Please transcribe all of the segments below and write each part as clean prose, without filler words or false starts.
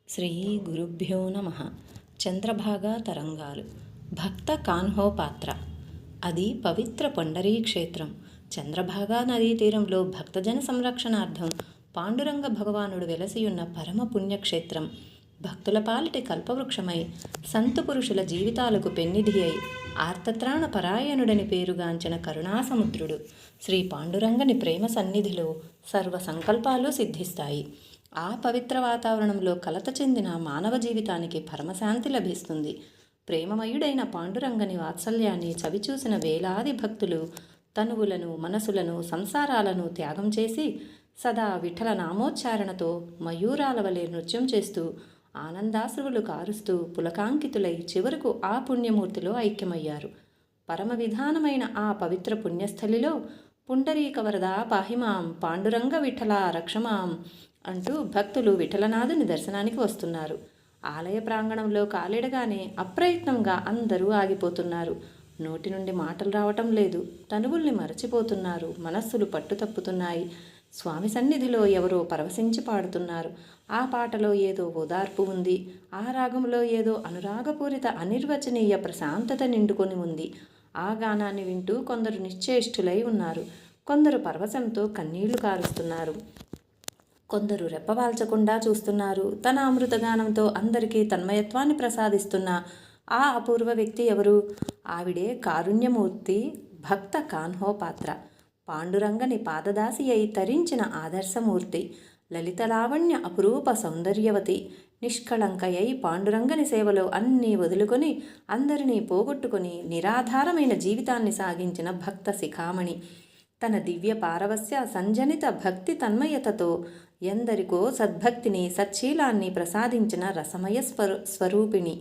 శ్రీ గురుభ్యో నమ. చంద్రభాగా తరంగాలు. భక్త కాన్హో పాత్ర. అది పవిత్ర పొండరీ క్షేత్రం. చంద్రభాగా నదీ తీరంలో భక్తజన సంరక్షణార్థం పాండురంగ భగవానుడు వెలసియున్న పరమ పుణ్యక్షేత్రం. భక్తుల పాలిటి కల్పవృక్షమై సంతు పురుషుల జీవితాలకు పెన్నిధి అయి ఆర్తత్రాణ పరాయణుడని పేరుగాంచిన కరుణాసముద్రుడు. శ్రీ పాండురంగని ప్రేమ సన్నిధిలో సర్వ సంకల్పాలు సిద్ధిస్తాయి. ఆ పవిత్ర వాతావరణంలో కలత చెందిన మానవ జీవితానికి పరమశాంతి లభిస్తుంది. ప్రేమమయుడైన పాండురంగని వాత్సల్యాన్ని చవిచూసిన వేలాది భక్తులు తనువులను, మనసులను, సంసారాలను త్యాగం చేసి సదా విఠల నామోచ్చారణతో మయూరాల వలె నృత్యం చేస్తూ ఆనందాశ్రువులు కారుస్తూ పులకాంకితులై చివరకు ఆ పుణ్యమూర్తిలో ఐక్యమయ్యారు. పరమ విధానమైన ఆ పవిత్ర పుణ్యస్థలిలో పుండరీక వరద పాహిమాం, పాండురంగ విఠల రక్షమాం అంటూ భక్తులు విఠలనాథుని దర్శనానికి వస్తున్నారు. ఆలయ ప్రాంగణంలో కాలిడగానే అప్రయత్నంగా అందరూ ఆగిపోతున్నారు. నోటి నుండి మాటలు రావటం లేదు. తనువుల్ని మరచిపోతున్నారు. మనస్సులు పట్టుతప్పుతున్నాయి. స్వామి సన్నిధిలో ఎవరో పరవశించి పాడుతున్నారు. ఆ పాటలో ఏదో ఓదార్పు ఉంది. ఆ రాగంలో ఏదో అనురాగపూరిత అనిర్వచనీయ ప్రశాంతత నిండుకొని ఉంది. ఆ గానాన్ని వింటూ కొందరు నిశ్చేష్టులై ఉన్నారు. కొందరు పరవశంతో కన్నీళ్లు కారుస్తున్నారు. కొందరు రెప్పవాల్చకుండా చూస్తున్నారు. తన అమృతగానంతో అందరికీ తన్మయత్వాన్ని ప్రసాదిస్తున్న ఆ అపూర్వ వ్యక్తి ఎవరు? ఆవిడే కారుణ్యమూర్తి భక్త కాన్హో పాత్ర. పాండురంగని పాదదాసి అయి తరించిన ఆదర్శమూర్తి. లలిత లావణ్య అపురూప సౌందర్యవతి. నిష్కళంకయై పాండురంగని సేవలో అన్నీ వదులుకొని అందరినీ పోగొట్టుకొని నిరాధారమైన జీవితాన్ని సాగించిన భక్త శిఖామణి. తన దివ్య పారవస్య సంజనిత భక్తి తన్మయతతో ఎందరికో సద్భక్తిని, సచ్చీలాన్ని ప్రసాదించిన రసమయ స్వరూపిణి.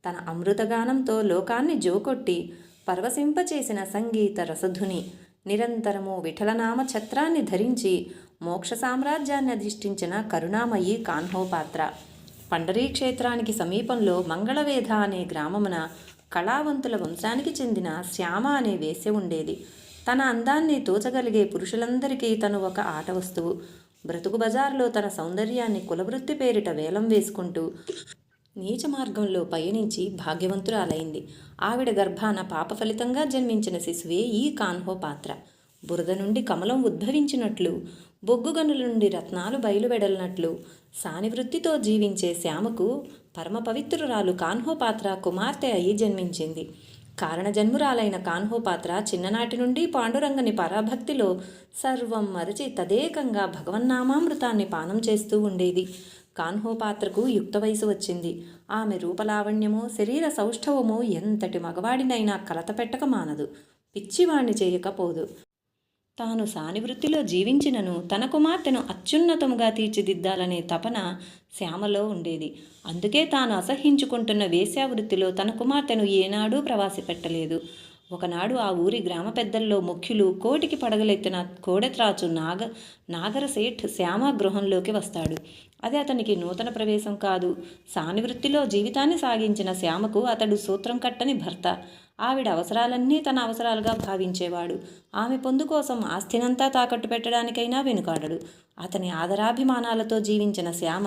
తన అమృతగానంతో లోకాన్ని జోకొట్టి పరవశింపచేసిన సంగీత రసధుని. నిరంతరము విఠలనామ ఛత్రాన్ని ధరించి మోక్ష సామ్రాజ్యాన్ని అధిష్ఠించిన కరుణామయీ కాన్హో పాత్ర. పండరీ క్షేత్రానికి సమీపంలో మంగళవేధ అనే గ్రామమున కళావంతుల వంశానికి చెందిన శ్యామ అనే వేశ్య ఉండేది. తన అందాన్ని తోచగలిగే పురుషులందరికీ తను ఒక ఆట వస్తువు. బ్రతుకు బజార్లో తన సౌందర్యాన్ని కులవృత్తి పేరిట వేలం వేసుకుంటూ నీచ మార్గంలో పయనించి భాగ్యవంతురాలైంది. ఆవిడ గర్భాన పాప ఫలితంగా జన్మించిన శిశువే ఈ కాన్హో పాత్ర. బురద నుండి కమలం ఉద్భవించినట్లు, బొగ్గుగనుల నుండి రత్నాలు బయలువెడలినట్లు సానివృత్తితో జీవించే శ్యామకు పరమ పవిత్రురాలు కాన్హో పాత్ర కుమార్తె అయి జన్మించింది. కారణజన్మురాలైన కాన్హో పాత్ర చిన్ననాటి నుండి పాండురంగని పరాభక్తిలో సర్వం మరచి తదేకంగా భగవన్నామామృతాన్ని పానం చేస్తూ ఉండేది. కాన్హో పాత్రకు యుక్త వయసు వచ్చింది. ఆమె రూపలావణ్యమో శరీర సౌష్ఠవమో ఎంతటి మగవాడినైనా కలత పెట్టక మానదు, పిచ్చివాణ్ణి చేయకపోదు. తాను సానివృత్తిలో జీవించినను తన కుమార్తెను అత్యున్నతముగా తీర్చిదిద్దాలనే తపన శ్యామలో ఉండేది. అందుకే తాను అసహించుకుంటున్న వేశ్యావృత్తిలో తన కుమార్తెను ఏనాడూ ప్రవాసి పెట్టలేదు. ఒకనాడు ఆ ఊరి గ్రామ పెద్దల్లో ముఖ్యులు కోటికి పడగలెత్తిన కోడెత్రాచు నాగరసేఠ్ శ్యామ గృహంలోకి వస్తాడు. అది అతనికి నూతన ప్రవేశం కాదు. సానివృత్తిలో జీవితాన్ని సాగించిన శ్యామకు అతడు సూత్రం కట్టని భర్త. ఆవిడ అవసరాలన్నీ తన అవసరాలుగా భావించేవాడు. ఆమె పొందు కోసం ఆస్తినంతా తాకట్టు పెట్టడానికైనా వెనుకాడడు. అతని ఆదరాభిమానాలతో జీవించిన శ్యామ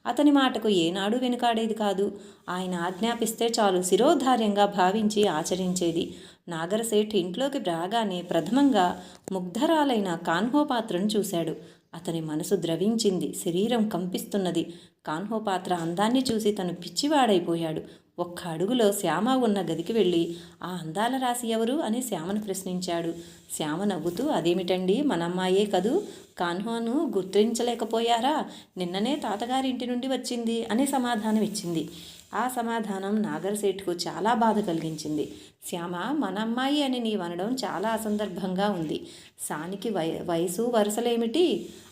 అతని మాటకు ఏనాడు వెనుకాడేది కాదు. ఆయన ఆజ్ఞాపిస్తే చాలు శిరోధార్యంగా భావించి ఆచరించేది. నాగరసేఠ్ ఇంట్లోకి రాగానే ప్రథమంగా ముగ్ధరాలైన కాన్హో పాత్రను చూశాడు. అతని మనసు ద్రవించింది. శరీరం కంపిస్తున్నది. కాన్హో పాత్ర అందాన్ని చూసి తను పిచ్చివాడైపోయాడు. ఒక్క అడుగులో శ్యామ ఉన్న గదికి వెళ్ళి ఆ అందాల రాశి ఎవరు అని శ్యామను ప్రశ్నించాడు. శ్యామ నవ్వుతూ, అదేమిటండి, మనమ్మాయే కదూ, కాన్హోను గుర్తించలేకపోయారా? నిన్ననే తాతగారింటి నుండి వచ్చింది అని సమాధానం ఇచ్చింది. ఆ సమాధానం నాగరసేఠ్కు చాలా బాధ కలిగించింది. శ్యామ, మన అమ్మాయి అని నీవనడం చాలా అసందర్భంగా ఉంది. సానికి వయసు వరుసలేమిటి?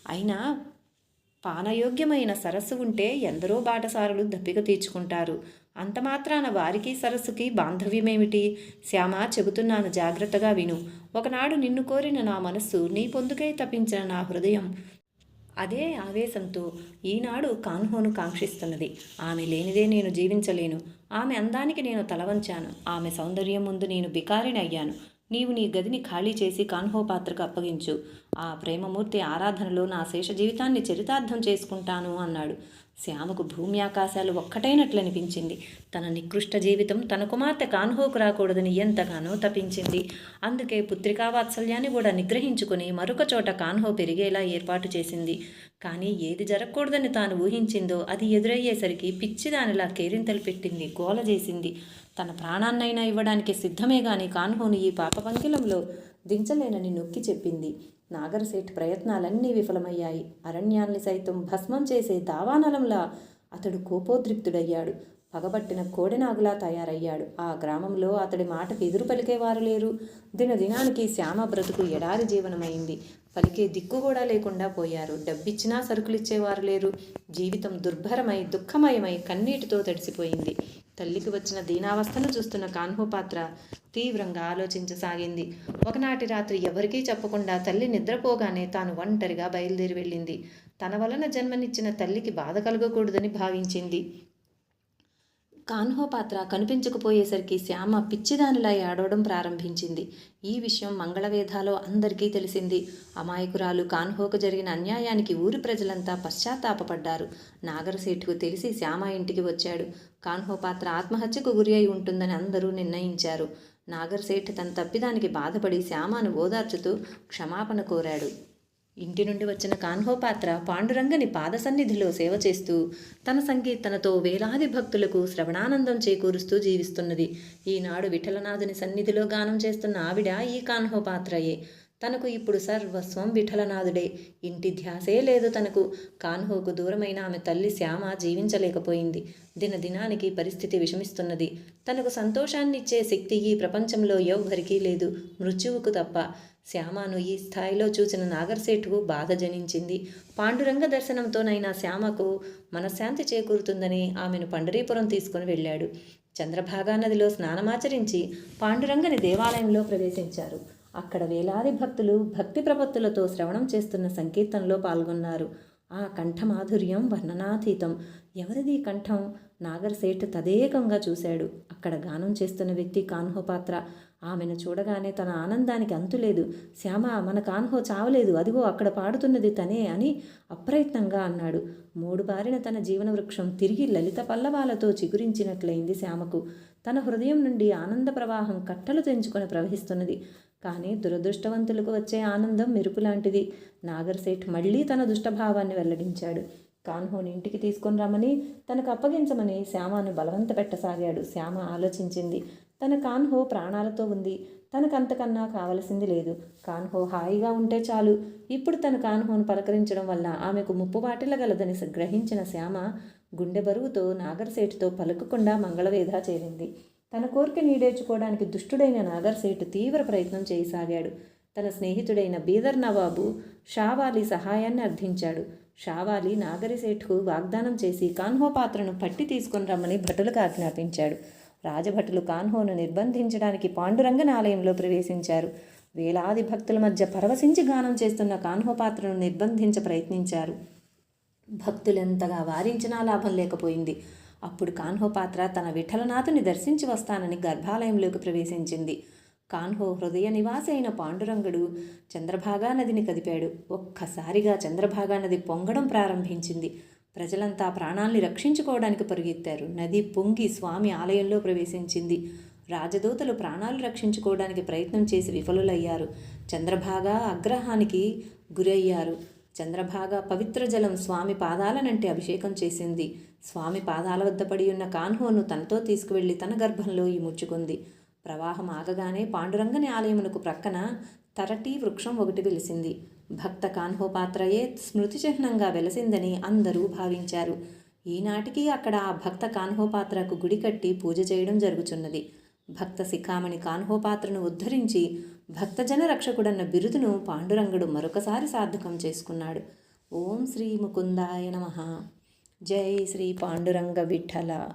అయినా పానయోగ్యమైన సరస్సు ఉంటే ఎందరో బాటసారులు దప్పిక తీర్చుకుంటారు. అంత మాత్రాన వారికి సరస్సుకి బాంధవ్యమేమిటి? శ్యామ, చెబుతున్నాను, జాగ్రత్తగా విను. ఒకనాడు నిన్ను కోరిన నా మనస్సు, నీ పొందుకై తప్పించిన నా హృదయం అదే ఆవేశంతో ఈనాడు కాన్హోను కాంక్షిస్తున్నది. ఆమె లేనిదే నేను జీవించలేను. ఆమె అందానికి నేను తలవంచాను. ఆమె సౌందర్యం ముందు నేను బికారిని అయ్యాను. నీవు నీ గదిని ఖాళీ చేసి కాన్హో పాత్రకు అప్పగించు. ఆ ప్రేమమూర్తి ఆరాధనలో నా శేష జీవితాన్ని చరితార్థం చేసుకుంటాను అన్నాడు. శ్యామకు భూమి ఆకాశాలు ఒక్కటైనట్లు అనిపించింది. తన నికృష్ట జీవితం తన కుమార్తె కాన్హోకు రాకూడదని ఎంతగానో తపించింది. అందుకే పుత్రికా వాత్సల్యాన్ని కూడా నిగ్రహించుకుని మరొక చోట కాన్హో పెరిగేలా ఏర్పాటు చేసింది. కానీ ఏది జరగకూడదని తాను ఊహించిందో అది ఎదురయ్యేసరికి పిచ్చిదానిలా కేరింతలు పెట్టింది, గోల చేసింది. తన ప్రాణాన్నైనా ఇవ్వడానికి సిద్ధమే గాని కాన్హోను ఈ పాపపంకిలంలో దించలేనని నొక్కి చెప్పింది. నాగరసేఠ్ ప్రయత్నాలన్నీ విఫలమయ్యాయి. అరణ్యాల్ని సైతం భస్మం చేసే దావానలంలా అతడు కోపోద్రిక్తుడయ్యాడు. పగబట్టిన కోడెనాగులా తయారయ్యాడు. ఆ గ్రామంలో అతడి మాటకి ఎదురు పలికేవారు లేరు. దినదినానికి శ్యామ బ్రతుకు ఎడారి జీవనమైంది. పలికే దిక్కు కూడా లేకుండా పోయారు. డబ్బిచ్చినా సరుకులిచ్చేవారు లేరు. జీవితం దుర్భరమై దుఃఖమయమై కన్నీటితో తడిసిపోయింది. తల్లికి వచ్చిన దీనావస్థను చూస్తున్న కాన్హో పాత్ర తీవ్రంగా ఆలోచించసాగింది. ఒకనాటి రాత్రి ఎవరికీ చెప్పకుండా తల్లి నిద్రపోగానే తాను ఒంటరిగా బయలుదేరి వెళ్ళింది. తన వలన జన్మనిచ్చిన తల్లికి బాధ కలగకూడదని భావించింది. కాన్హో పాత్ర కనిపించకపోయేసరికి శ్యామ పిచ్చిదానిలా ఏడవడం ప్రారంభించింది. ఈ విషయం మంగళవేధాలో అందరికీ తెలిసింది. అమాయకురాలు కాన్హోకు జరిగిన అన్యాయానికి ఊరి ప్రజలంతా పశ్చాత్తాపపడ్డారు. నాగరసేఠుకు తెలిసి శ్యామ ఇంటికి వచ్చాడు. కాన్హో పాత్ర ఆత్మహత్యకు గురి అయి ఉంటుందని అందరూ నిర్ణయించారు. నాగరసేఠ్ తన తప్పిదానికి బాధపడి శ్యామను ఓదార్చుతూ క్షమాపణ కోరాడు. ఇంటి నుండి వచ్చిన కాన్హో పాత్ర పాండురంగని పాదసన్నిధిలో సేవ చేస్తూ తన సంకీర్తనతో వేలాది భక్తులకు శ్రవణానందం చేకూరుస్తూ జీవిస్తున్నది. ఈనాడు విఠలనాథుని సన్నిధిలో గానం చేస్తున్న ఆవిడ ఈ కాన్హో పాత్రయే. తనకు ఇప్పుడు సర్వస్వం విఠలనాథుడే. ఇంటి ధ్యాసే లేదు తనకు. కాన్హోకు దూరమైన ఆమె తల్లి శ్యామ జీవించలేకపోయింది. దినదినానికి పరిస్థితి విషమిస్తున్నది. తనకు సంతోషాన్నిచ్చే శక్తి ఈ ప్రపంచంలో ఎవ్వరికీ లేదు, మృత్యువుకు తప్ప. శ్యామను ఈ స్థాయిలో చూసిన నాగరసేఠుకు బాధ జనించింది. పాండురంగ దర్శనంతోనైనా శ్యామకు మనశ్శాంతి చేకూరుతుందని ఆమెను పండరీపురం తీసుకుని వెళ్ళాడు. చంద్రభాగా నదిలో స్నానమాచరించి పాండురంగని దేవాలయంలో ప్రవేశించారు. అక్కడ వేలాది భక్తులు భక్తి ప్రపత్తులతో శ్రవణం చేస్తున్న సంకీర్తనలో పాల్గొన్నారు. ఆ కంఠమాధుర్యం వర్ణనాతీతం. ఎవరిది కంఠం? నాగరసేఠ్ తదేకంగా చూశాడు. అక్కడ గానం చేస్తున్న వ్యక్తి కాన్హో పాత్ర. ఆమెను చూడగానే తన ఆనందానికి అంతులేదు. శ్యామ, మన కాన్హో చావలేదు, అదిగో అక్కడ పాడుతున్నది తనే అని అప్రయత్నంగా అన్నాడు. మూడుబారిన తన జీవన వృక్షం తిరిగి లలిత పల్లవాలతో చిగురించినట్లయింది శ్యామకు. తన హృదయం నుండి ఆనంద ప్రవాహం కట్టలు తెంచుకొని ప్రవహిస్తున్నది. కానీ దురదృష్టవంతులకు వచ్చే ఆనందం మెరుపులాంటిది. నాగరసేఠ్ మళ్లీ తన దుష్టభావాన్ని వెల్లడించాడు. కాన్హోని ఇంటికి తీసుకొని రమ్మని, తనకు అప్పగించమని శ్యామను బలవంత పెట్టసాగాడు. శ్యామ ఆలోచించింది. తన కాన్హో ప్రాణాలతో ఉంది. తనకంతకన్నా కావలసింది లేదు. కాన్హో హాయిగా ఉంటే చాలు. ఇప్పుడు తన కాన్హోను పలకరించడం వల్ల ఆమెకు ముప్పు వాటిల్లగలదని గ్రహించిన శ్యామ గుండె బరువుతో నాగరసేఠుతో పలుకకుండా మంగళవేధ చేరింది. తన కోరిక నీడేర్చుకోవడానికి దుష్టుడైన నాగరసేఠు తీవ్ర ప్రయత్నం చేయసాగాడు. తన స్నేహితుడైన బీదర్ నవాబు షావాలి సహాయాన్ని అర్థించాడు. షావాలి నాగరసేఠుకు వాగ్దానం చేసి కాన్హో పాత్రను పట్టి తీసుకుని రమ్మని భటులకు ఆజ్ఞాపించాడు. రాజభటులు కాన్హోను నిర్బంధించడానికి పాండురంగన్ ఆలయంలో ప్రవేశించారు. వేలాది భక్తుల మధ్య పరవశించి గానం చేస్తున్న కాన్హో పాత్రను నిర్బంధించ ప్రయత్నించారు. భక్తులెంతగా వారించినా లాభం లేకపోయింది. అప్పుడు కాన్హో పాత్ర తన విఠలనాథుని దర్శించి వస్తానని గర్భాలయంలోకి ప్రవేశించింది. కాన్హో హృదయ నివాసి అయిన పాండురంగుడు చంద్రభాగా నదిని కదిపాడు. ఒక్కసారిగా చంద్రభాగా నది పొంగడం ప్రారంభించింది. ప్రజలంతా ప్రాణాల్ని రక్షించుకోవడానికి పరుగెత్తారు. నది పొంగి స్వామి ఆలయంలో ప్రవేశించింది. రాజదూతలు ప్రాణాలు రక్షించుకోవడానికి ప్రయత్నం చేసి విఫలులయ్యారు. చంద్రభాగా ఆగ్రహానికి గురయ్యారు. చంద్రభాగా పవిత్ర జలం స్వామి పాదాలనంటే అభిషేకం చేసింది. స్వామి పాదాల వద్ద పడి ఉన్న కాన్హోను తనతో తీసుకువెళ్లి తన గర్భంలో ముచ్చుకుంది. ప్రవాహం ఆగగానే పాండురంగని ఆలయమునకు ప్రక్కన తరటి వృక్షం ఒకటి వెలిసింది. భక్త కాన్హో పాత్రయే స్మృతి చిహ్నంగా వెలసిందని అందరూ భావించారు. ఈనాటికి అక్కడ ఆ భక్త కాన్హో పాత్రకు గుడి కట్టి పూజ చేయడం జరుగుతున్నది. భక్త శిఖామణి కాన్హో పాత్రను ఉద్ధరించి భక్తజన రక్షకుడన్న బిరుదును పాండురంగుడు మరొకసారి సార్థకం చేసుకున్నాడు. ఓం శ్రీ ముకుందాయ నమః. జై శ్రీ పాండురంగ విఠల.